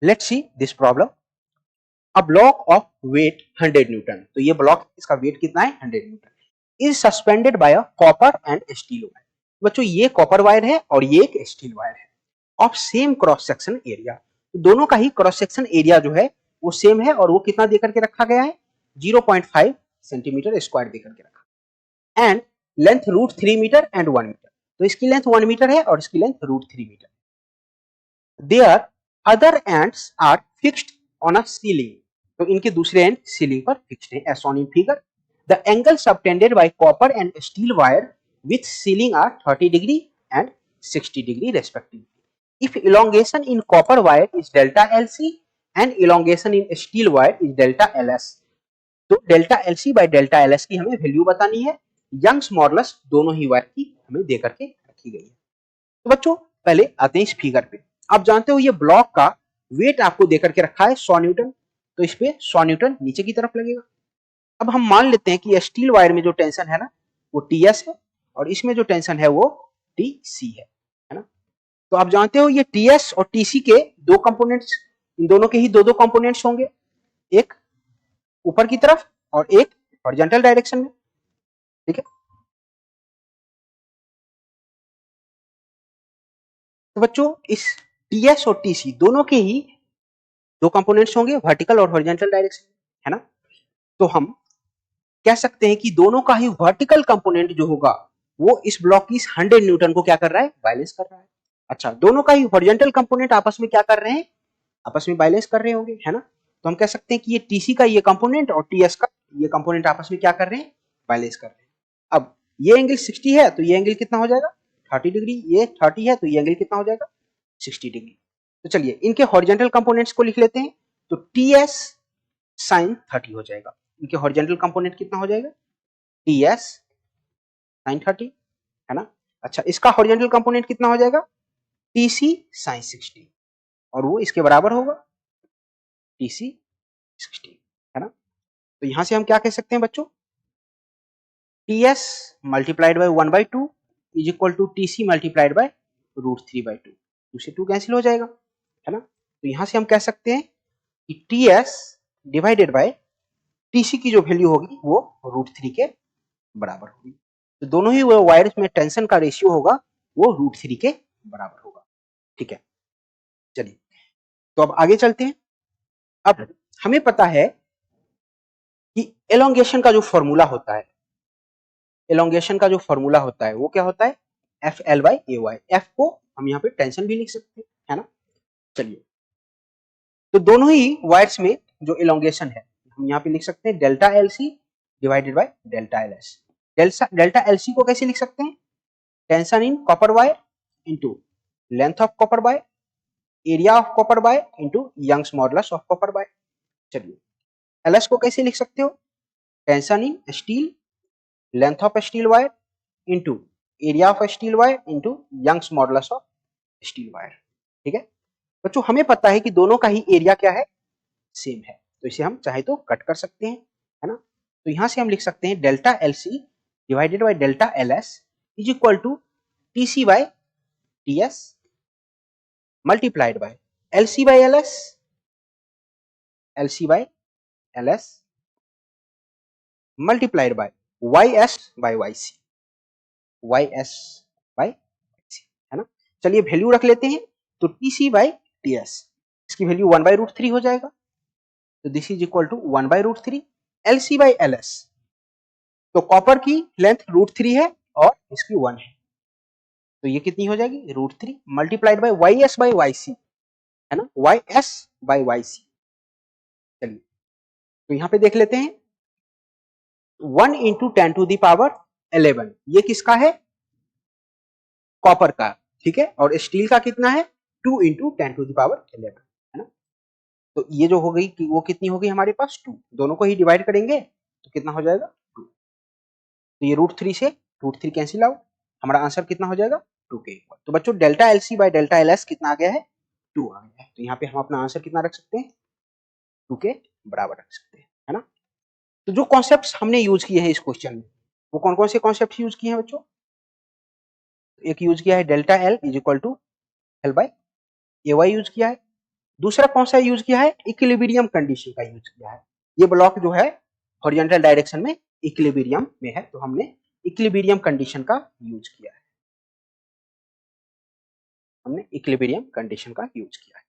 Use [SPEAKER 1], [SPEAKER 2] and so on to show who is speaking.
[SPEAKER 1] Let's see this problem. A block of weight 100 newton, तो ये block इसका weight कितना है 100 newton, is suspended by a copper and steel wire. बच्चों ये कॉपर वायर है और ये एक स्टील वायर है of same cross section area. दोनों का ही क्रॉस सेक्शन एरिया जो है वो सेम है और वो कितना देकर के रखा गया है 0.5 सेंटीमीटर स्क्वायर देकर के रखा, and length √3 metre and 1 metre. तो इसकी लेंथ 1 मीटर है और इसकी length √3 metre. Their other ends are fixed on a ceiling, तो इनके दूसरे एंड सीलिंग पर फिक्स्ड है as on in figure. The angle subtended by copper and steel wire with ceiling are 30 degree and 60 degree respectively. If elongation in copper wire is delta LC and elongation in steel wire is delta LS, तो delta LC bye delta LS की हमें value बतानी है। Young's modulus दोनों ही wire की हमें दे करके रखी गई है। तो बच्चों पहले आते हैं इस फिगर पे। आप जानते हो ये ब्लॉक का वेट आपको दे करके रखा है 100 न्यूटन, तो इस पे 100 न्यूटन नीचे की तरफ लगेगा। अब हम मान लेते हैं कि स्टील वायर में जो टेंशन है ना वो TS है और इसमें जो टेंशन है वो TC है ना। तो आप जानते हो ये TS और TC के दो कंपोनेंट्स, इन दोनों के ही दो कंपोनेंट्स होंगे, एक ऊपर की तरफ और एक हॉरिजॉन्टल डायरेक्शन में, ठीक है। तो बच्चों इस TS और TC दोनों के ही दो कंपोनेंट्स होंगे वर्टिकल और हॉरिजॉन्टल डायरेक्शन, है ना। तो हम कह सकते हैं कि दोनों का ही वर्टिकल कंपोनेंट जो होगा वो इस ब्लॉक की 100 न्यूटन को क्या कर रहा है बैलेंस कर रहा है। अच्छा, दोनों का ही हॉरिजॉन्टल कंपोनेंट आपस में क्या कर रहे हैं, आपस में बैलेंस कर रहे होंगे, है ना। तो हम कह सकते हैं कि ये टीसी का ये कंपोनेंट और टीएस का ये कंपोनेंट आपस में क्या कर रहे हैं बैलेंस कर रहे हैं। अब ये एंगल 60 है तो ये एंगल कितना हो जाएगा 30 डिग्री, ये 30 है तो ये एंगल कितना हो जाएगा 60 डिग्री। तो चलिए इनके हॉरिजॉन्टल कंपोनेंट्स को लिख लेते हैं। तो टीएस साइन 30 हो जाएगा, इनके हॉरिजॉन्टल कंपोनेंट कितना हो जाएगा टीएस साइन 30, है ना। अच्छा, इसका हॉरिजॉन्टल कंपोनेंट कितना हो जाएगा टीसी साइन 60 और वो इसके बराबर होगा टीसी 60, है ना। तो यहां से हम क्या कह सकते हैं बच्चों, TS multiplied by 1/2 is equal to TC multiplied by √3/2, 2 से 2 कैंसिल हो जाएगा, है ना। तो यहां से हम कह सकते हैं कि टीएस डिवाइडेड बाय टीसी की जो वैल्यू होगी वो √3 के बराबर होगी। तो दोनों ही वायर्स में टेंशन का रेशियो होगा वो √3 के बराबर होगा, ठीक है। चलिए तो अब आगे चलते हैं। अब हमें पता है कि एलोंगेशन का जो फॉर्मूला होता है, एलोंगेशन का जो फॉर्मूला होता है वो क्या होता है FL/AY। F को हम यहाँ पे टेंशन भी लिख सकते हैं, है ना। चलिए तो दोनों ही वायर्स में जो एलोंगेशन है हम यहाँ पे लिख सकते हैं delta LC divided by delta LS। Delta LC को कैसे लिख सकते हैं, tension in copper wire into length of copper wire, area of copper wire into Young's modulus of copper wire. चलिए LS को कैसे लिख सकते हो, tension in steel length of steel wire into area of steel wire into Young's modulus of steel wire, ठीक है। बच्चों हमें पता है कि दोनों का ही एरिया क्या है सेम है, तो इसे हम चाहे तो कट कर सकते हैं, है ना। तो यहां से हम लिख सकते हैं delta LC divided by delta LS is equal to TC by TS multiplied by LC by LS, LC by LS multiplied by YS by YC, YS by YC, है ना। चलिए वैल्यू रख लेते हैं। तो TC बाय TS इसकी value 1/√3 हो जाएगा, तो this is equal to 1/√3। LC by LS, तो कॉपर की लेंथ √3 है और इसकी 1 है, तो ये कितनी हो जाएगी √3 multiplied by YS by YC, है ना, YS बाय YC। चलिए तो यहाँ पे देख लेते हैं 1 × 10⁻11, ये किसका है कॉपर का, ठीक है, और स्टील का कितना है 2 × 10⁻11, है ना। तो ये जो हो गई कि वो कितनी हो गई हमारे पास 2, दोनों को ही डिवाइड करेंगे तो कितना हो जाएगा 2, तो ये √3 से √3 कैंसिल आउट, हमारा आंसर कितना हो जाएगा 2 के इक्वल। तो बच्चों delta LC bye delta LS कितना आ गया है 2 आ गया है, तो यहाँ पे हम अपना आंसर कितना रख सकते हैं 2 के बराबर रख सकते हैं, है ना। तो जो कॉन्सेप्ट्स हमने यूज किए हैं इस क्वेश्चन में वो कौन कौन से कॉन्सेप्ट यूज किए हैं बच्चों, एक यूज किया है delta L is equal to L/AY use किया है, दूसरा कौन सा यूज किया है, इक्विलिब्रियम कंडीशन का यूज किया है। ये ब्लॉक जो है हॉरिजॉन्टल डायरेक्शन में इक्विलिब्रियम में है, तो हमने इक्विलिब्रियम कंडीशन का यूज किया है, हमने इक्विलिब्रियम कंडीशन का यूज किया है।